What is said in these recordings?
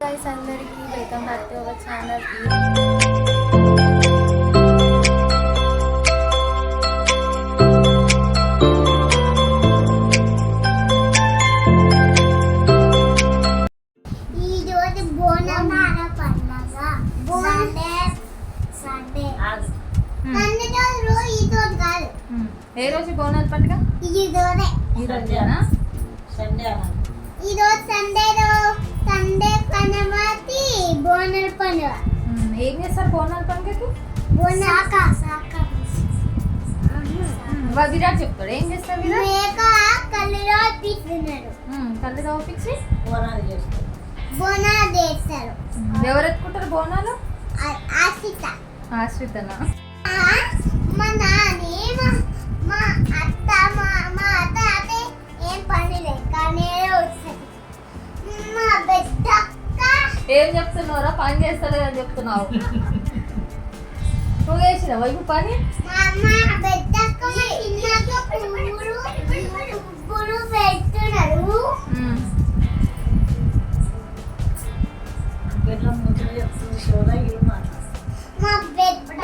Guys అందరికీ welcome back to our channel. ఈరోజు బోనాల పండుగ. సండే రోజు ఈ రోజు కాదు. ఏ రోజు బోనాల పండుగ? ఈ రోజే. ఈరోజు సండే కనమతి బోనాల పండుగ. ఏం చేస్తారు బోనాల పండుగకి? విరాట్ చెప్తాడు ఏం చేస్తారు. మేక కళ్ళులో తీస్తున్నారు. కళ్ళు తోపించి బోనాలు చేస్తారు. ఎవరు ఎత్తుకుంటారు బోనాలు? ఆశ్రితనా? మా నాని మా అత్త మా అత్త అయితే ఏం పని లేదు కానీ వస్తుంది. మా బిడ్డ ఏం చెప్తున్నారా? పని చేస్తలేదు అని చెప్తున్నావు. నువ్వు చేసినావా ఇప్పుడు పని? మా బిడ్డక్క పువ్వులు పెడుతున్నారు. మా బిడ్డ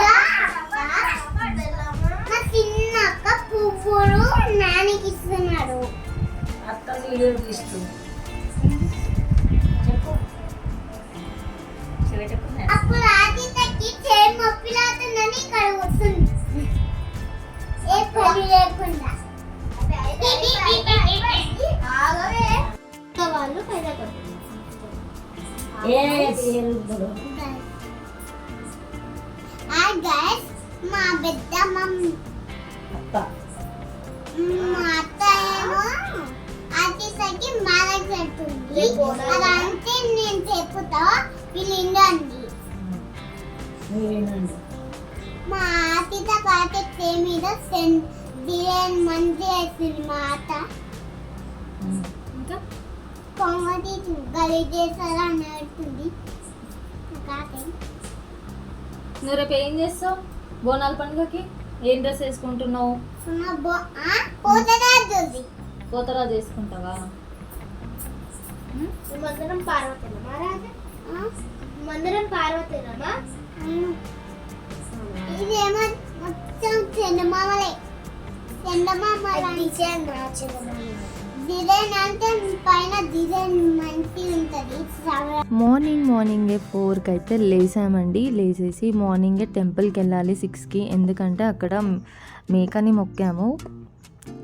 మా చిన్నక్క పువ్వులు నానికి ఇస్తున్నాడు. అప్పుడు ఆదిత్యకి చేయి మొప్పిలాతుందని ఇక్కడ వస్తుంది ఏ పని లేకుండా. వాళ్ళు మా పెద్ద మా అత్త ఏమో ఆదిత్యకి మాలకు పెడుతుంది. అదంటే నేను చెప్పుతా వీళ్ళండి. మా ఆతిథ కాటే మీద డిజైన్ మంచి వేస్తుంది. మా అత్త ఇంకా కొంగటి గలీజ్ చేస్తారా అని అడుగుతుంది. నువ్వు రేపు ఏం చేస్తావు బోనాల పండుగకి? ఏం డ్రెస్ వేసుకుంటున్నావు? కోతరా చేసుకుంటావా? మందరం పార్వతీనమ్మా. ఇదేమో మొత్తం చందమామలే. డిజైన్ అంటే పైన డిజైన్ మంచి ఉంటుంది. మార్నింగే 4కి అయితే లేసామండి. లేచేసి మార్నింగే టెంపుల్కి వెళ్ళాలి 6కి. ఎందుకంటే అక్కడ మేకని మొక్కాము,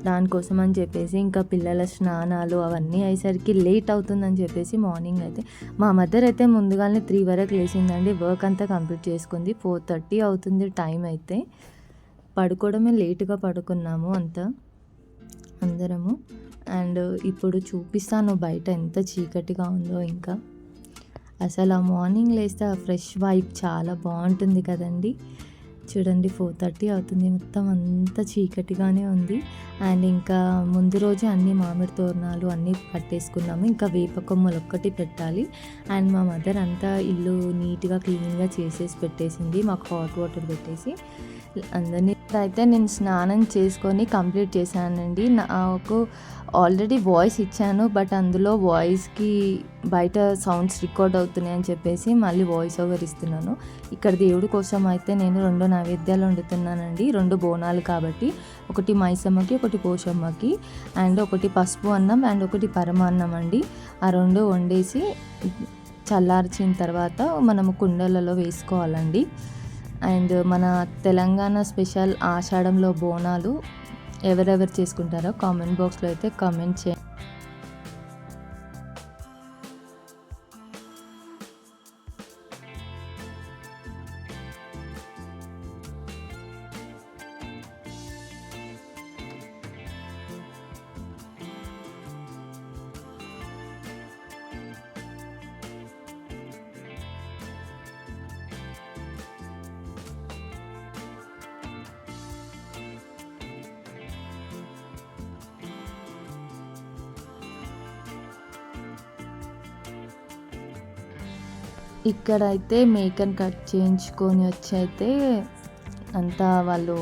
దానికోసం అని చెప్పేసి ఇంకా పిల్లల స్నానాలు అవన్నీ అయ్యేసరికి లేట్ అవుతుందని చెప్పేసి మార్నింగ్ అయితే మా మదర్ అయితే ముందుగానే 3 వరకు లేచిందండి. వర్క్ అంతా కంప్లీట్ చేసుకుంది. 4:30 అవుతుంది టైం అయితే. పడుకోవడమే లేటుగా పడుకున్నాము అంతా అందరము. అండ్ ఇప్పుడు చూపిస్తాను బయట ఎంత చీకటిగా ఉందో. ఇంకా అసలు ఆ మార్నింగ్ లేస్తే ఆ ఫ్రెష్ వైబ్ చాలా బాగుంటుంది కదండి. చూడండి 4:30 అవుతుంది, మొత్తం అంతా చీకటిగానే ఉంది. అండ్ ఇంకా ముందు రోజు అన్ని మామిడి తోరణాలు అన్నీ కట్టేసుకున్నాము. ఇంకా వేప కొమ్మలు ఒక్కటి పెట్టాలి. అండ్ మా మదర్ అంతా ఇల్లు నీట్గా క్లీన్గా చేసేసి పెట్టేసింది. మాకు హాట్ వాటర్ పెట్టేసి అందరినీ అయితే నేను స్నానం చేసుకొని కంప్లీట్ చేశానండి. నాకు ఆల్రెడీ వాయిస్ ఇచ్చాను, బట్ అందులో వాయిస్కి బయట సౌండ్స్ రికార్డ్ అవుతున్నాయి అని చెప్పేసి మళ్ళీ వాయిస్ ఓవర్ ఇస్తున్నాను. ఇక్కడ దేవుడి కోసం అయితే నేను 2 నైవేద్యాలు వండుతున్నానండి. 2 బోనాలు కాబట్టి, ఒకటి మైసమ్మకి ఒకటి పోషమ్మకి, అండ్ ఒకటి పసుపు అన్నం అండ్ ఒకటి పరమాన్నం అండి. ఆ 2 వండేసి చల్లార్చిన తర్వాత మనము కుండలలో వేసుకోవాలండి. అండ్ మన తెలంగాణ స్పెషల్ ఆషాఢంలో బోనాలు ఎవరెవరు చేసుకుంటారో కామెంట్ బాక్స్లో అయితే కామెంట్ చేయండి. ఇక్కడైతే మేకని కట్ చేయించుకొని వచ్చి అయితే అంతా వాళ్ళు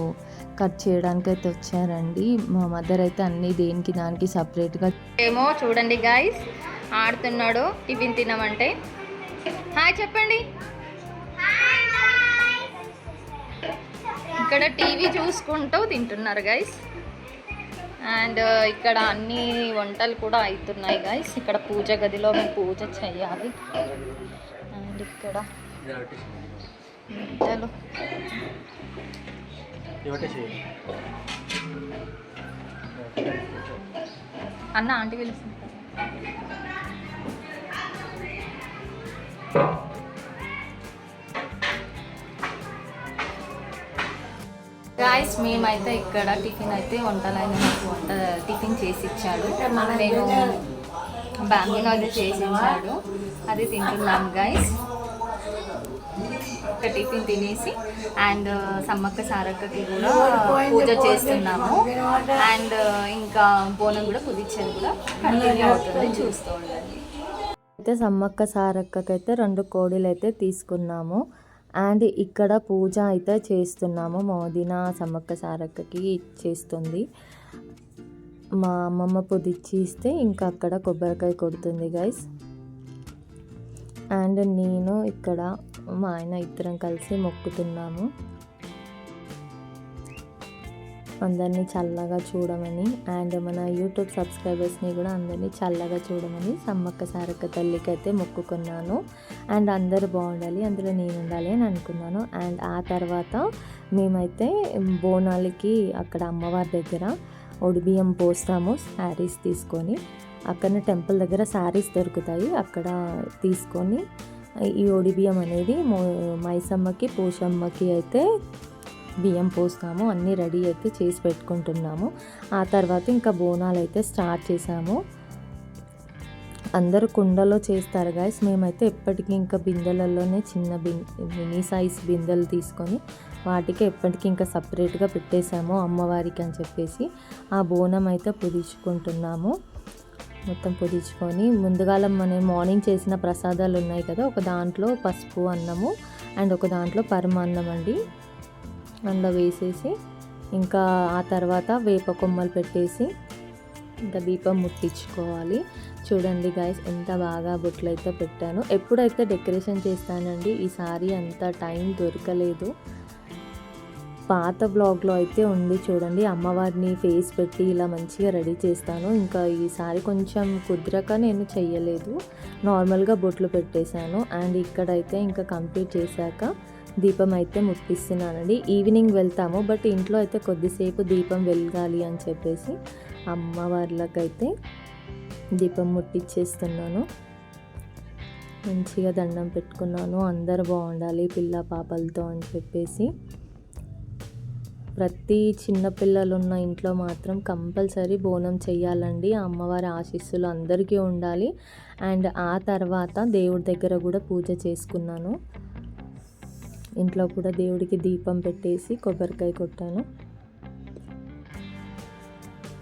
కట్ చేయడానికి అయితే వచ్చారండి. మా మదర్ అయితే అన్నీ దేనికి దానికి సపరేట్గా ఏమో చూడండి గాయస్ ఆడుతున్నాడు. టిఫిన్ తినమంటే హాయ్ చెప్పండి. ఇక్కడ టీవీ చూసుకుంటూ తింటున్నారు గైస్. అండ్ ఇక్కడ అన్ని వంటలు కూడా అవుతున్నాయి గైస్. ఇక్కడ పూజ గదిలో మేము పూజ చేయాలి. అండ్ ఇక్కడ వంటలు అన్న ఆంటీ పిలుస్తుంది. గాయస్ మేమైతే ఇక్కడ టిఫిన్ అయితే వంటలైన నాకు టిఫిన్ చేసి ఇచ్చాడు. నేను బ్యాంబినో అయితే చేసి ఇచ్చాడు, అది తింటున్నాం గైస్. ఒక టిఫిన్ తినేసి అండ్ సమ్మక్క సారక్కకి కూడా పూజ చేస్తున్నాము. అండ్ ఇంకా బోనం కూడా కుదిర్చేది కూడా కంటిన్యూ అవుతుంది, చూస్తూ ఉండండి. అయితే సమ్మక్క సారక్కకి అయితే 2 కోడీలు అయితే తీసుకున్నాము. అండ్ ఇక్కడ పూజ అయితే చేస్తున్నాము. మోదిన సమ్మక్క సారక్కకి చేస్తుంది. మా అమ్మమ్మ పొదిచ్చి ఇస్తే ఇంకా అక్కడ కొబ్బరికాయ కొడుతుంది గైస్. అండ్ నేను ఇక్కడ మా ఆయన ఇద్దరం కలిసి మొక్కుతున్నాము, అందరినీ చల్లగా చూడమని. అండ్ మన యూట్యూబ్ సబ్స్క్రైబర్స్ని కూడా అందరినీ చల్లగా చూడమని సమ్మక్క సారక్క తల్లికి అయితే మొక్కుకున్నాను. అండ్ అందరూ బాగుండాలి, అందులో నేను ఉండాలి అని అనుకున్నాను. అండ్ ఆ తర్వాత మేమైతే బోనాలకి అక్కడ అమ్మవారి దగ్గర ఒడిబియ్యం పోస్తాము శారీస్ తీసుకొని. అక్కడ టెంపుల్ దగ్గర శారీస్ దొరుకుతాయి, అక్కడ తీసుకొని ఈ ఒడిబియ్యం అనేది మైసమ్మకి పోషమ్మకి అయితే బియ్యం పోస్తాము. అన్నీ రెడీ అయితే చేసి పెట్టుకుంటున్నాము. ఆ తర్వాత ఇంకా బోనాలు అయితే స్టార్ట్ చేసాము. అందరూ కుండలో చేస్తారు గైస్. మేమైతే ఎప్పటికీ ఇంకా బిందెలలోనే చిన్న మినీ సైజ్ బిందెలు తీసుకొని వాటికి ఎప్పటికీ ఇంకా సపరేట్గా పెట్టేసాము అమ్మవారికి అని చెప్పేసి. ఆ బోనం అయితే పుదించుకుంటున్నాము. మొత్తం పుదించుకొని ముందుగాల మనం మార్నింగ్ చేసిన ప్రసాదాలు ఉన్నాయి కదా, ఒక దాంట్లో పసుపు అన్నము అండ్ ఒక దాంట్లో పరమాన్నం అండి అందులో వేసేసి ఇంకా ఆ తర్వాత వేప కొమ్మలు పెట్టేసి ఇంకా దీపం ముట్టించుకోవాలి. చూడండి గైస్ ఎంత బాగా బొట్లు అయితే పెట్టాను. ఎప్పుడైతే డెకరేషన్ చేస్తానండి, ఈసారి అంత టైం దొరకలేదు. పాత బ్లాగ్లో అయితే ఉంది చూడండి, అమ్మవారిని ఫేస్ పెట్టి ఇలా మంచిగా రెడీ చేస్తాను. ఇంకా ఈసారి కొంచెం కుదరక నేను చెయ్యలేదు, నార్మల్గా బొట్లు పెట్టేశాను. అండ్ ఇక్కడైతే ఇంకా కంప్లీట్ చేశాక దీపం అయితే ముట్టిస్తున్నానండి. ఈవినింగ్ వెళ్తాము, బట్ ఇంట్లో అయితే కొద్దిసేపు దీపం వెలగాలి అని చెప్పేసి అమ్మవార్లకైతే దీపం ముట్టించేస్తున్నాను. మంచిగా దండం పెట్టుకున్నాను, అందరు బాగుండాలి పిల్ల పాపలతో అని చెప్పేసి. ప్రతి చిన్నపిల్లలు ఉన్న ఇంట్లో మాత్రం కంపల్సరీ బోనం చెయ్యాలండి. ఆ అమ్మవారి ఆశీస్సులు అందరికీ ఉండాలి. అండ్ ఆ తర్వాత దేవుడి దగ్గర కూడా పూజ చేసుకున్నాను. ఇంట్లో కూడా దేవుడికి దీపం పెట్టేసి కొబ్బరికాయ కొట్టాను.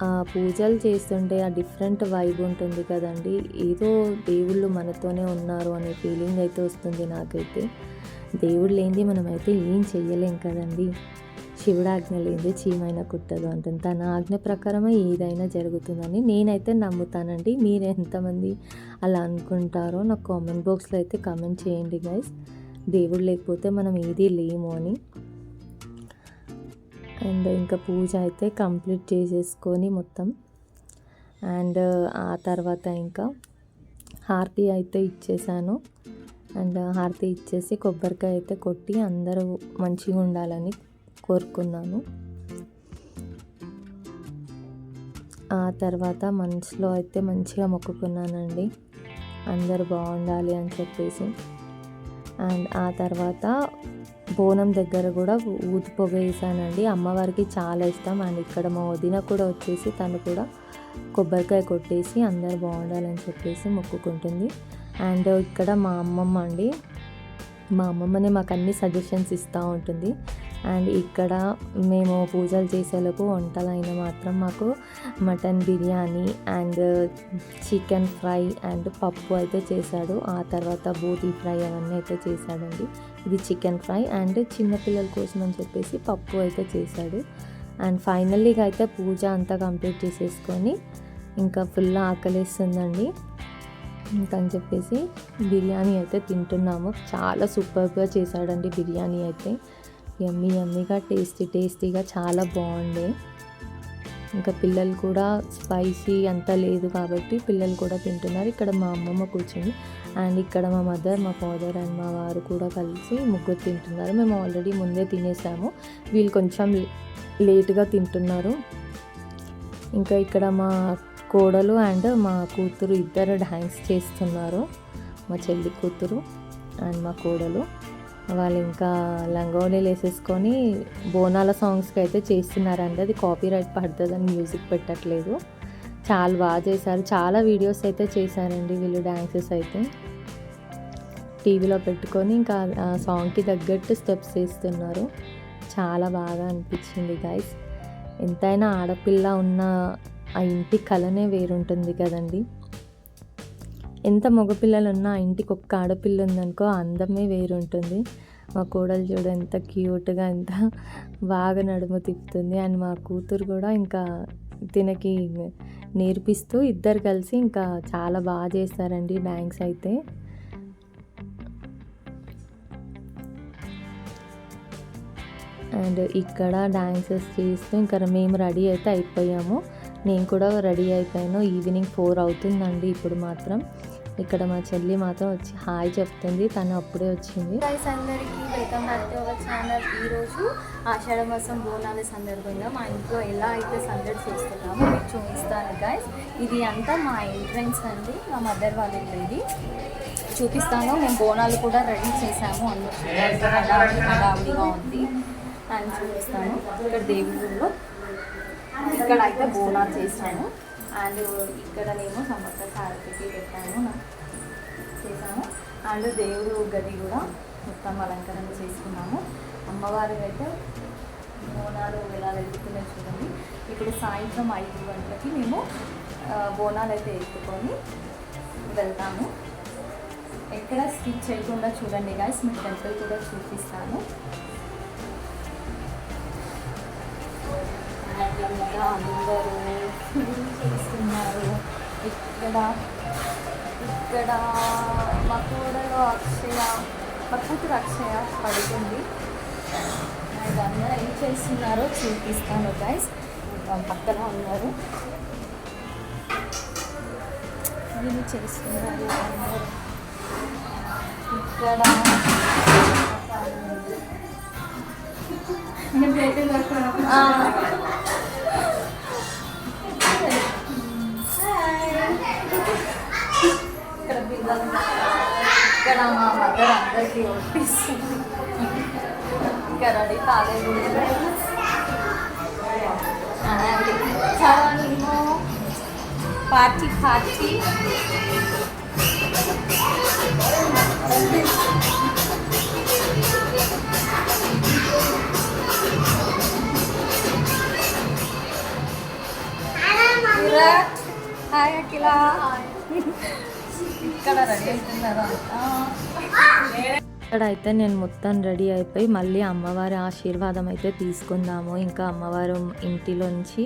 ఆ పూజలు చేస్తుంటే ఆ డిఫరెంట్ వైబ్ ఉంటుంది కదండి, ఏదో దేవుళ్ళు మనతోనే ఉన్నారు అనే ఫీలింగ్ అయితే వస్తుంది నాకైతే. దేవుడు లేనిది మనమైతే ఏం చెయ్యలేం కదండి. శివుడు ఆజ్ఞ లేనిది చీమైనా కుట్టదు అంటుంది. తన ఆజ్ఞ ప్రకారమే ఏదైనా జరుగుతుందని నేనైతే నమ్ముతానండి. మీరు ఎంతమంది అలా అనుకుంటారో నాకు కామెంట్ బాక్స్లో అయితే కామెంట్ చేయండి గైస్. దేవుడు లేకపోతే మనం ఏదీ లేము అని. అండ్ ఇంకా పూజ అయితే కంప్లీట్ చేసేసుకొని మొత్తం అండ్ ఆ తర్వాత ఇంకా హారతి అయితే ఇచ్చేసాను. అండ్ హారతి ఇచ్చేసి కొబ్బరికాయ అయితే కొట్టి అందరూ మంచిగా ఉండాలని కోరుకున్నాను. ఆ తర్వాత మనసులో అయితే మంచిగా మొక్కుకున్నానండి, అందరూ బాగుండాలి అని చెప్పేసి. అండ్ ఆ తర్వాత బోనం దగ్గర కూడా ఊది పొగ వేసానండి. అమ్మవారికి చాలా ఇష్టం. అండ్ ఇక్కడ మా వదిన కూడా వచ్చేసి తను కూడా కొబ్బరికాయ కొట్టేసి అందరు బాగుండాలని చెప్పేసి మొక్కుకుంటుంది. అండ్ ఇక్కడ మా అమ్మమ్మ అండి, మా అమ్మమ్మనే మాకు అన్ని సజెషన్స్ ఇస్తూ ఉంటుంది. అండ్ ఇక్కడ మేము పూజలు చేసేలోపు వంటలైన మాత్రం మాకు mutton biryani and chicken fry and పప్పు అయితే చేశాడు. ఆ తర్వాత బోటీ ఫ్రై అవన్నీ అయితే చేశాడండి. ఇది చికెన్ ఫ్రై అండ్ చిన్నపిల్లల కోసం అని చెప్పేసి పప్పు అయితే చేశాడు. అండ్ ఫైనల్లీగా అయితే పూజ అంతా కంప్లీట్ చేసేసుకొని ఇంకా ఫుల్ ఆకలిస్తుందండి. ఇంకని చెప్పేసి బిర్యానీ అయితే తింటున్నాము. చాలా సూపర్గా చేశాడండి బిర్యానీ అయితే. యమ్మీగా టేస్టీగా చాలా బాగుండే. ఇంకా పిల్లలు కూడా స్పైసీ అంతా లేదు కాబట్టి పిల్లలు కూడా తింటున్నారు. ఇక్కడ మా అమ్మమ్మ కూర్చుంది అండ్ ఇక్కడ మా మదర్, మా ఫాదర్ అండ్ మా వారు కూడా కలిసి ముగ్గురు తింటున్నారు. మేము ఆల్రెడీ ముందే తినేసాము, వీళ్ళు కొంచెం లేట్గా తింటున్నారు. ఇంకా ఇక్కడ మా కోడలు అండ్ మా కూతురు ఇద్దరు డ్యాన్స్ చేస్తున్నారు. మా చెల్లి కూతురు అండ్ మా కోడలు వాళ్ళు ఇంకా లంగోలీలు వేసేసుకొని బోనాల సాంగ్స్కి అయితే చేస్తున్నారండి. అది కాపీరైట్ పడుతుందని మ్యూజిక్ పెట్టట్లేదు. చాలా బాగా చేశారు. చాలా వీడియోస్ అయితే చేశారండి వీళ్ళు డ్యాన్సెస్ అయితే. టీవీలో పెట్టుకొని ఇంకా ఆ సాంగ్కి తగ్గట్టు స్టెప్స్ వేస్తున్నారు. చాలా బాగా అనిపించింది గైస్. ఎంతైనా ఆడపిల్ల ఉన్న ఆ ఇంటి కళనే వేరుంటుంది కదండి. ఎంత మగపిల్లలు ఉన్నా ఆ ఇంటికి ఒక్క ఆడపిల్ల ఉందనుకో అందమే వేరుంటుంది. మా కోడలు చూడ ఎంత క్యూట్గా ఎంత బాగా నడుము తిప్పుతుంది. అండ్ మా కూతురు కూడా ఇంకా తినకి నేర్పిస్తూ ఇద్దరు కలిసి ఇంకా చాలా బాగా చేస్తారండి డ్యాన్స్ అయితే. అండ్ ఇక్కడ డ్యాన్సెస్ చేస్తూ ఇంకా మేము రెడీ అయితే అయిపోయాము. నేను కూడా రెడీ అయిపోయాను. ఈవినింగ్ 4 అవుతుందండి ఇప్పుడు మాత్రం. ఇక్కడ మా చెల్లి మాత్రం వచ్చి హాయ్ చెప్తుంది, తను అప్పుడే వచ్చింది. గైస్ అందరికీ welcome back to our channel. ఈరోజు ఆషాఢ మాసం బోనాల సందర్భంగా మా ఇంట్లో ఎలా అయితే సందడి చేస్తున్నామో మీకు చూపిస్తాను గైస్. ఇది అంతా మా ఎంట్రన్స్ అండి, మా మదర్ వాళ్ళ ఇల్లు ఇది. చూపిస్తాను. మేము బోనాలు కూడా రెడీ చేసాము, అందులో హడావిడిగా ఉంది అని చూపిస్తాను. ఇక్కడ దేవుళ్ళలో ఇక్కడ అయితే బోనాలు చేశాను అండ్ ఇక్కడ నేను సమర్థ సారథికి చేశాను. అండ్ దేవుడు గది కూడా మొత్తం అలంకరణ చేసుకున్నాము. అమ్మవారు అయితే బోనాలు ఎలా వెళ్తున్నాయి చూడండి. ఇప్పుడు సాయంత్రం 5 గంటలకి మేము బోనాలు అయితే ఎత్తుకొని వెళ్తాము. ఎక్కడ స్కిప్ చేయకుండా చూడండి గైస్. మీకు టెంపుల్ కూడా చూపిస్తాను. ఇంకా అందరూ చేస్తున్నారు. ఇక్కడ మా కూడలో అక్షయ, మా కూతురు అక్షయ పడుతుంది. అండ్ అందరూ ఏం చేస్తున్నారో చూపిస్తాను గైస్. పక్కన ఉన్నారు, వీళ్ళు చేస్తున్నారు అందరూ. ఇక్కడ ఇక్కడ పిల్లలు, ఇక్కడ మా మదర్ అందరికీ ఒప్పిస్తుంది. ఇంకా రెడీ కాలేదు. చాలానేమో పార్టీ హాయ్ అఖిల. ఇక్కడ రెడీ అవుతున్నారు అంతా. ఇక్కడైతే నేను మొత్తం రెడీ అయిపోయి మళ్ళీ అమ్మవారి ఆశీర్వాదం అయితే తీసుకుందాము. ఇంకా అమ్మవారు ఇంటిలోంచి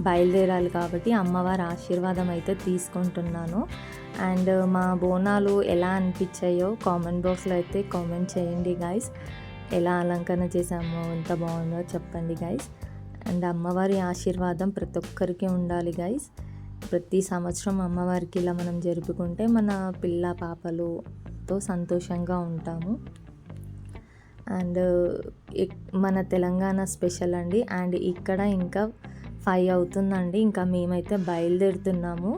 బయలుదేరాలి కాబట్టి అమ్మవారి ఆశీర్వాదం అయితే తీసుకుంటున్నాను. అండ్ మా బోనాలు ఎలా అనిపించాయో కామెంట్ బాక్స్లో అయితే కామెంట్ చేయండి గైస్. ఎలా అలంకరణ చేసామో ఎంత బాగుందో చెప్పండి గైస్. అండ్ అమ్మవారి ఆశీర్వాదం ప్రతి ఒక్కరికి ఉండాలి గైస్. ప్రతి సంవత్సరం అమ్మవారికి ఇలా మనం జరుపుకుంటే మన పిల్ల పాపలతో సంతోషంగా ఉంటాము. అండ్ మన తెలంగాణ స్పెషల్ అండి. అండ్ ఇక్కడ ఇంకా 5 అవుతుందండి. ఇంకా మేమైతే బయలుదేరుతున్నాము.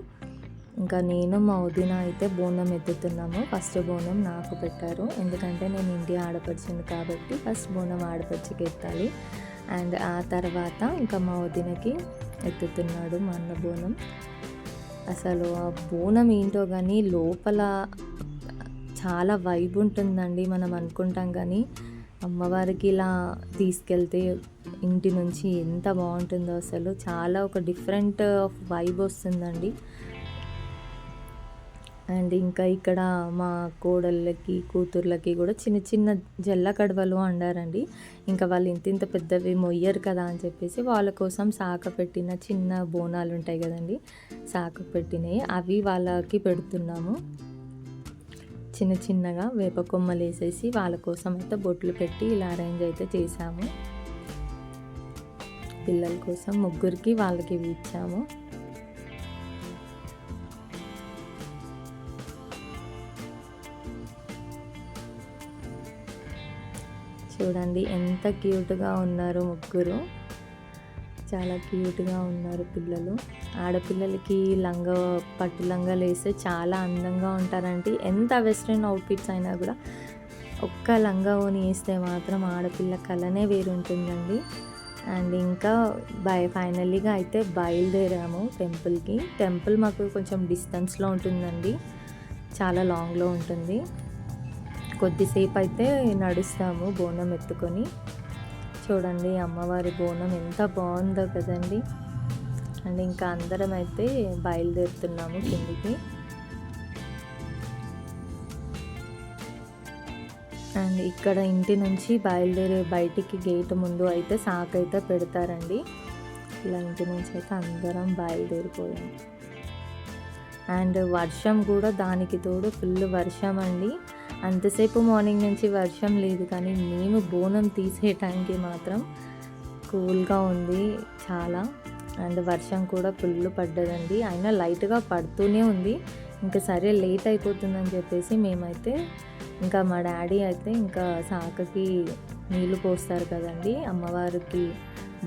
ఇంకా నేను మా వదిన అయితే బోనం ఎత్తుతున్నాము. ఫస్ట్ బోనం నాకు పెట్టారు, ఎందుకంటే నేను ఇంటి ఆడపడిచింది కాబట్టి ఫస్ట్ బోనం ఆడపడిచికి ఎత్తాలి. అండ్ ఆ తర్వాత ఇంకా మా వదినకి ఎత్తుతున్నాడు మా అన్న బోనం. అసలు ఆ బోనం ఏంటో కానీ లోపల చాలా వైబ్ ఉంటుందండి. మనం అనుకుంటాం కానీ అమ్మవారికి ఇలా తీసుకెళ్తే ఇంటి నుంచి ఎంత బాగుంటుందో అసలు. చాలా ఒక డిఫరెంట్ వైబ్ వస్తుందండి. అండ్ ఇంకా ఇక్కడ మా కోడళ్ళకి కూతుర్లకి కూడా చిన్న చిన్న జల్ల కడవలు వండారండి. ఇంకా వాళ్ళు ఇంత పెద్దవి మొయ్యరు కదా అని చెప్పేసి వాళ్ళ కోసం సాక పెట్టిన చిన్న బోనాలు ఉంటాయి కదండి, సాక పెట్టినవి అవి వాళ్ళకి పెడుతున్నాము. చిన్న చిన్నగా వేప కొమ్మలు వేసేసి వాళ్ళ కోసం అయితే బొట్లు పెట్టి ఇలా అరేంజ్ అయితే చేసాము. పిల్లల కోసం ముగ్గురికి వాళ్ళకి ఇవి ఇచ్చాము. చూడండి ఎంత క్యూట్గా ఉన్నారు ముగ్గురు, చాలా క్యూట్గా ఉన్నారు పిల్లలు. ఆడపిల్లలకి పట్టు లంగాలు వేస్తే చాలా అందంగా ఉంటారండి. ఎంత వెస్ట్రన్ అవుట్ఫిట్స్ అయినా కూడా ఒక్క లంగా ఓని వేస్తే మాత్రం ఆడపిల్ల కళనే వేరుంటుందండి. అండ్ ఇంకా ఫైనల్లీగా అయితే బయలుదేరాము టెంపుల్కి. టెంపుల్ మాకు కొంచెం డిస్టెన్స్లో ఉంటుందండి, చాలా లాంగ్లో ఉంటుంది. కొద్దిసేపు అయితే నడుస్తాము బోనం ఎత్తుకొని. చూడండి అమ్మవారి బోనం ఎంత బాగుందో కదండి. అండ్ ఇంకా అందరం అయితే బయలుదేరుతున్నాము కిందికి. అండ్ ఇక్కడ ఇంటి నుంచి బయటికి గేట్ ముందు అయితే సాకు అయితే పెడతారండి. ఇలా ఇంటి నుంచి అయితే అందరం బయలుదేరిపోయాము. అండ్ వర్షం కూడా దానికి తోడు ఫుల్ వర్షం అండి. అంతసేపు మార్నింగ్ నుంచి వర్షం లేదు, కానీ మేము బోనం తీసే టైంకి మాత్రం కూల్గా ఉంది చాలా. అండ్ వర్షం కూడా ఫుల్ పడ్డదండి, అయినా లైట్గా పడుతూనే ఉంది. ఇంకా సరే లేట్ అయిపోతుందని చెప్పేసి మేమైతే ఇంకా మా డాడీ అయితే ఇంకా సాకకి నీళ్లు పోస్తారు కదండి అమ్మవారికి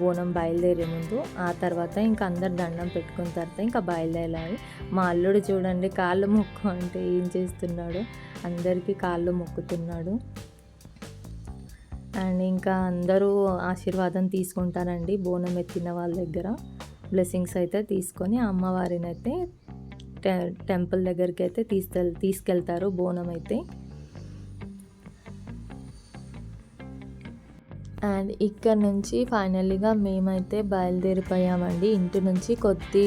బోనం బయలుదేరే ముందు. ఆ తర్వాత ఇంకా అందరు దండం పెట్టుకున్న తర్వాత ఇంకా బయలుదేరాలి. మా అల్లుడు చూడండి కాళ్ళు మొక్కు అంటే ఏం చేస్తున్నాడు, అందరికీ కాళ్ళు మొక్కుతున్నాడు. అండ్ ఇంకా అందరూ ఆశీర్వాదం తీసుకుంటారండి బోనం ఎత్తిన వాళ్ళ దగ్గర. బ్లెస్సింగ్స్ అయితే తీసుకొని అమ్మవారిని అయితే టెంపుల్ దగ్గరికి అయితే తీసుకెళ్తారు బోనం అయితే. అండ్ ఇక్కడ నుంచి ఫైనల్లీగా మేమైతే బయలుదేరిపోయామండి. ఇంటి నుంచి కొద్ది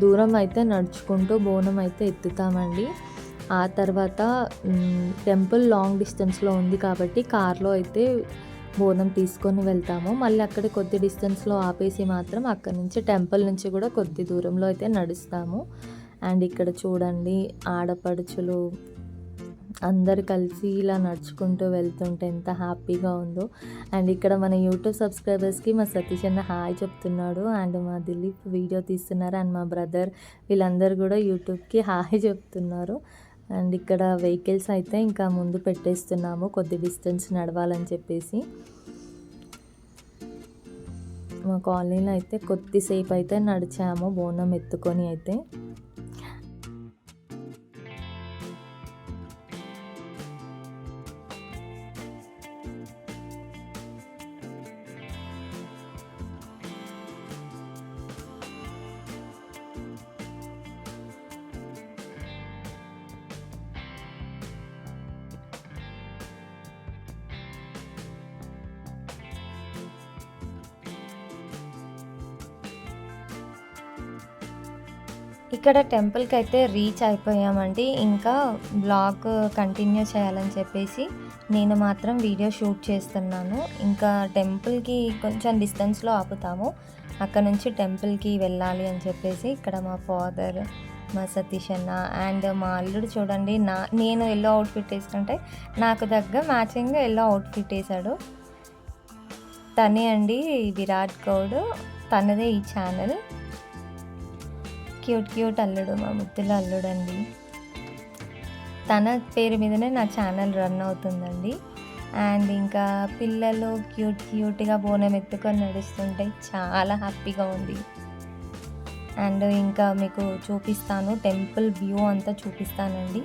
దూరం అయితే నడుచుకుంటూ బోనం అయితే ఎత్తుతామండి. ఆ తర్వాత టెంపుల్ లాంగ్ డిస్టెన్స్లో ఉంది కాబట్టి కార్లో అయితే బోనం తీసుకొని వెళ్తాము. మళ్ళీ అక్కడ కొద్ది డిస్టెన్స్లో ఆపేసి మాత్రం అక్కడ నుంచి టెంపుల్ నుంచి కూడా కొద్ది దూరంలో అయితే నడుస్తాము. అండ్ ఇక్కడ చూడండి ఆడపడుచులు అందరు కలిసి ఇలా నడుచుకుంటూ వెళ్తుంటే ఎంత హ్యాపీగా ఉందో. అండ్ ఇక్కడ మన యూట్యూబ్ సబ్స్క్రైబర్స్కి మా సతీష్ అన్న హాయ్ చెప్తున్నాడు. అండ్ మా దిలీప్ వీడియో తీస్తున్నారు. అండ్ మా బ్రదర్ వీళ్ళందరూ కూడా యూట్యూబ్కి హాయ్ చెప్తున్నారు. అండ్ ఇక్కడ వెహికల్స్ అయితే ఇంకా ముందు పెట్టేస్తున్నాము కొద్ది డిస్టెన్స్ నడవాలని చెప్పేసి. మా కాలనీలో అయితే కొద్దిసేపు అయితే నడిచాము బోనం ఎత్తుకొని అయితే. ఇక్కడ టెంపుల్కి అయితే రీచ్ అయిపోయామండి. ఇంకా బ్లాగ్ కంటిన్యూ చేయాలని చెప్పేసి నేను మాత్రం వీడియో షూట్ చేస్తున్నాను. ఇంకా టెంపుల్కి కొంచెం డిస్టెన్స్లో ఆపుతాము, అక్కడ నుంచి టెంపుల్కి వెళ్ళాలి అని చెప్పేసి. ఇక్కడ మా ఫాదర్, మా సతీష్ అన్న అండ్ మా అల్లుడు చూడండి నేను ఎల్లో అవుట్ఫిట్ వేసుకుంటే నాకు దగ్గర మ్యాచింగ్గా ఎల్లో అవుట్ఫిట్ వేసాడు. తనే అండి విరాట్ గౌడ్, తనదే ఈ ఛానల్. క్యూట్ అల్లుడు, మా ముద్దుల అల్లుడు అండి. తన పేరు మీదనే నా ఛానల్ రన్ అవుతుందండి. అండ్ ఇంకా పిల్లలు క్యూట్గా బోనం ఎత్తుకొని నడుస్తుంటే చాలా హ్యాపీగా ఉంది. అండ్ ఇంకా మీకు చూపిస్తాను, టెంపుల్ వ్యూ అంతా చూపిస్తానండి.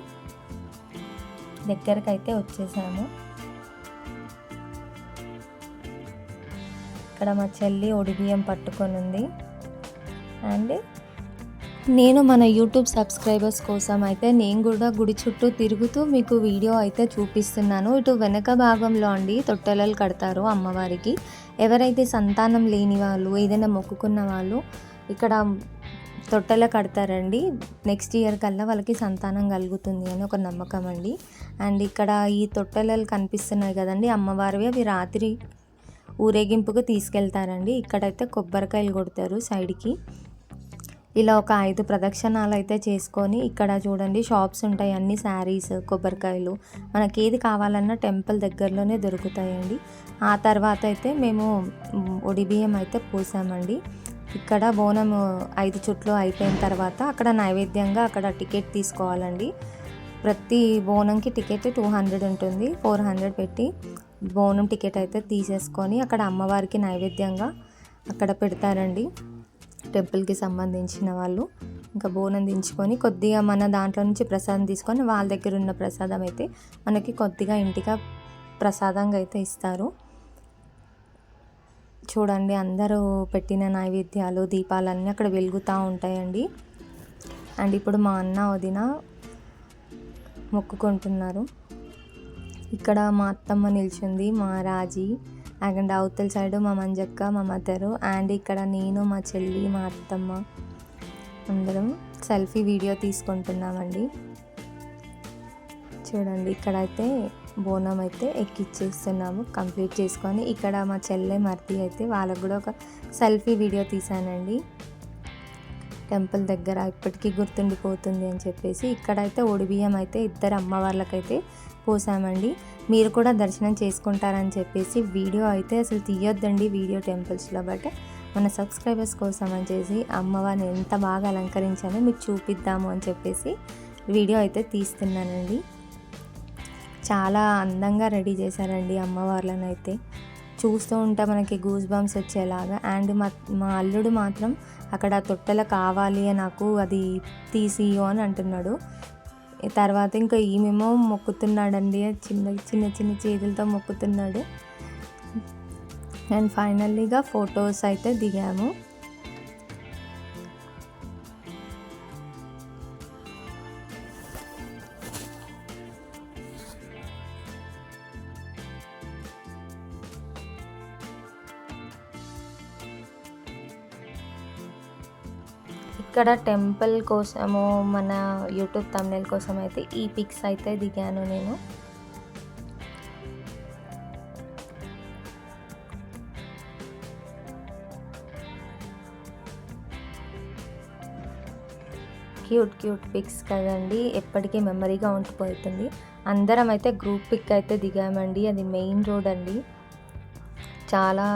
దగ్గరకు అయితే వచ్చేసాము. ఇక్కడ మా చెల్లి ఒడిబియ్యం పట్టుకొని ఉంది. అండ్ నేను మన యూట్యూబ్ సబ్స్క్రైబర్స్ కోసం అయితే నేను కూడా గుడి చుట్టూ తిరుగుతూ మీకు వీడియో అయితే చూపిస్తున్నాను. ఇటు వెనక భాగంలో అండి తొట్టెలలు కడతారు అమ్మవారికి. ఎవరైతే సంతానం లేని వాళ్ళు, ఏదైనా మొక్కుకున్న వాళ్ళు ఇక్కడ తొట్టెలో కడతారండి. నెక్స్ట్ ఇయర్ కల్లా వాళ్ళకి సంతానం కలుగుతుంది అని ఒక నమ్మకం అండి. అండ్ ఇక్కడ ఈ తొట్టెలలు కనిపిస్తున్నాయి కదండి అమ్మవారివి, అవి రాత్రి ఊరేగింపుకు తీసుకెళ్తారండి. ఇక్కడైతే కొబ్బరికాయలు కొడతారు సైడ్కి. ఇలా ఒక 5 ప్రదక్షిణాలు అయితే చేసుకొని ఇక్కడ చూడండి షాప్స్ ఉంటాయి, అన్ని శారీస్, కొబ్బరికాయలు, మనకి ఏది కావాలన్నా టెంపుల్ దగ్గరలోనే దొరుకుతాయండి. ఆ తర్వాత అయితే మేము ఒడిబియ్యం అయితే పోసామండి. ఇక్కడ బోనం 5 చుట్లు అయిపోయిన తర్వాత అక్కడ నైవేద్యంగా అక్కడ టికెట్ తీసుకోవాలండి. ప్రతి బోనంకి టికెట్ 200 ఉంటుంది. 400 పెట్టి బోనం టికెట్ అయితే తీసేసుకొని అక్కడ అమ్మవారికి నైవేద్యంగా అక్కడ పెడతారండి టెంపుల్కి సంబంధించిన వాళ్ళు. ఇంకా బోనం దించుకొని కొద్దిగా మన దాంట్లో నుంచి ప్రసాదం తీసుకొని వాళ్ళ దగ్గర ఉన్న ప్రసాదం అయితే మనకి కొద్దిగా ఇంటిగా ప్రసాదంగా అయితే ఇస్తారు. చూడండి అందరూ పెట్టిన నైవేద్యాలు, దీపాలన్నీ అక్కడ వెలుగుతూ ఉంటాయండి. అండ్ ఇప్పుడు మా అన్న వదిన మొక్కుకుంటున్నారు. ఇక్కడ మా అత్తమ్మ నిల్చుంది, మా రాజీ, అండ్ అవతల సైడ్ మా మంజక్క, మా మదరు, అండ్ ఇక్కడ నేను, మా చెల్లి, మా అత్తమ్మ అందరం సెల్ఫీ వీడియో తీసుకుంటున్నామండి. చూడండి ఇక్కడైతే బోనం అయితే ఎక్కిచ్చేస్తున్నాము కంప్లీట్ చేసుకొని. ఇక్కడ మా చెల్లె మర్ది అయితే వాళ్ళకు కూడా ఒక సెల్ఫీ వీడియో తీసానండి టెంపుల్ దగ్గర, ఇప్పటికీ గుర్తుండిపోతుంది అని చెప్పేసి. ఇక్కడైతే ఒడిబియ్యం అయితే 2 అమ్మవార్లకైతే పోసామండి. మీరు కూడా దర్శనం చేసుకుంటారని చెప్పేసి వీడియో అయితే అసలు తీయొద్దండి వీడియో టెంపుల్స్లో, బట్ మన సబ్స్క్రైబర్స్ కోసం అని చేసి అమ్మవారిని ఎంత బాగా అలంకరించామో మీకు చూపిద్దాము అని చెప్పేసి వీడియో అయితే తీస్తున్నానండి. చాలా అందంగా రెడీ చేశారండి అమ్మవార్లను అయితే, చూస్తూ ఉంటే మనకి గూస్ బంప్స్ వచ్చేలాగా. అండ్ మా అల్లుడు మాత్రం అక్కడ తొట్టెల కావాలి నాకు అది తీసియో అని అంటున్నాడు. తర్వాత ఇంకా ఈమెమో మొక్కుతున్నాడండి, చిన్న చిన్న చిన్న చేతులతో మొక్కుతున్నాడు. అండ్ ఫైనల్లీగా ఫొటోస్ అయితే దిగాము. ఇక్కడ టెంపుల్ కోసము మన యూట్యూబ్ థంబ్నెయిల్ కోసం అయితే ఈ పిక్స్ అయితే దిగాను నేను. క్యూట్ పిక్స్ కదండి, ఎప్పటికీ మెమరీగా ఉండిపోతుంది. అందరం అయితే గ్రూప్ పిక్ అయితే దిగామండి. అది మెయిన్ రోడ్ అండి. చాలా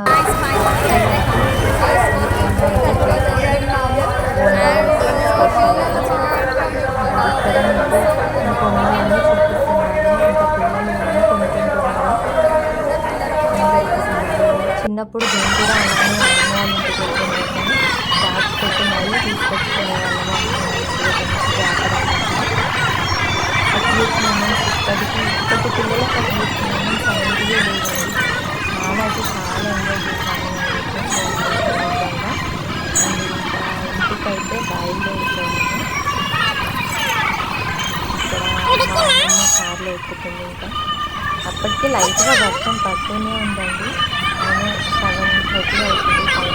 చిన్నప్పుడు నేను కూడా అలానే అమ్మవాళ్ళకి బ్యాగ్స్ పెట్టి మళ్ళీ తీసుకొచ్చుకునే వాళ్ళము. అట్లీట్ మూమెంట్స్ ఇప్పటి పిల్లలకు అట్లీట్ మూమెంట్స్ అనేవి లేవండి. చాలా అయితే చాలా ఎంజాయ్ చేశాను విధంగా. అండ్ ఇంకా ఇంటికైతే బయలుదేరిపోయాను. ఇక్కడ మా అమ్మ కార్లో ఎక్కుతుంది. ఇంకా అప్పటికి లైట్గా వర్షం పడుతూనే ఉందండి. నేను 7:30 అవుతుంది టైం.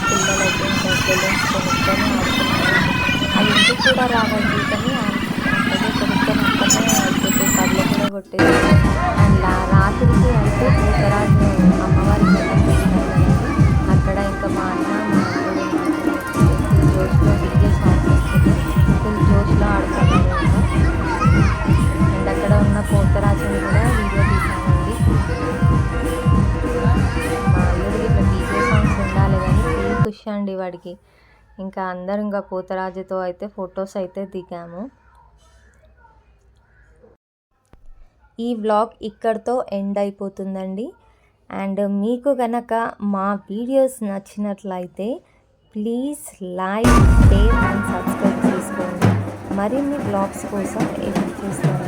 పిల్లలైతే ఇంకా బెలూన్స్ కొనుక్కొని ఆడుతున్నారు. అది ఇంటికి కూడా రావండి, కానీ అక్కడే కొనుక్కొని అక్కడే అయిపోతే కళ్ళు కూడా కొట్టేది. అండ్ రాత్రికి అయితే పూతరాజు అమ్మవారి అక్కడ ఇంకా మా అన్న ఫుల్ జోష్లో డీజే సాంగ్స్ వస్తుంది, ఫుల్ జోష్లో ఆడుతున్నారు. అండ్ అక్కడ ఉన్న పూతరాజుని కూడా వీడియో తీసామండి. మా అల్లుడికి ఇట్లా డీజే సాంగ్స్ ఉండాలి కానీ ఫుల్ ఖుషి అండి వాడికి. ఇంకా అందరం ఇంకా పూతరాజుతో అయితే ఫొటోస్ అయితే దిగాము. ఈ వ్లాగ్ ఇక్కడితో ఎండ్ అయిపోతుందండి. అండ్ మీకు కనుక మా వీడియోస్ నచ్చినట్లయితే please like, share and subscribe చేసుకోండి. మరిన్ని వ్లాగ్స్ కోసం ఎడిట్ చేస్తాను.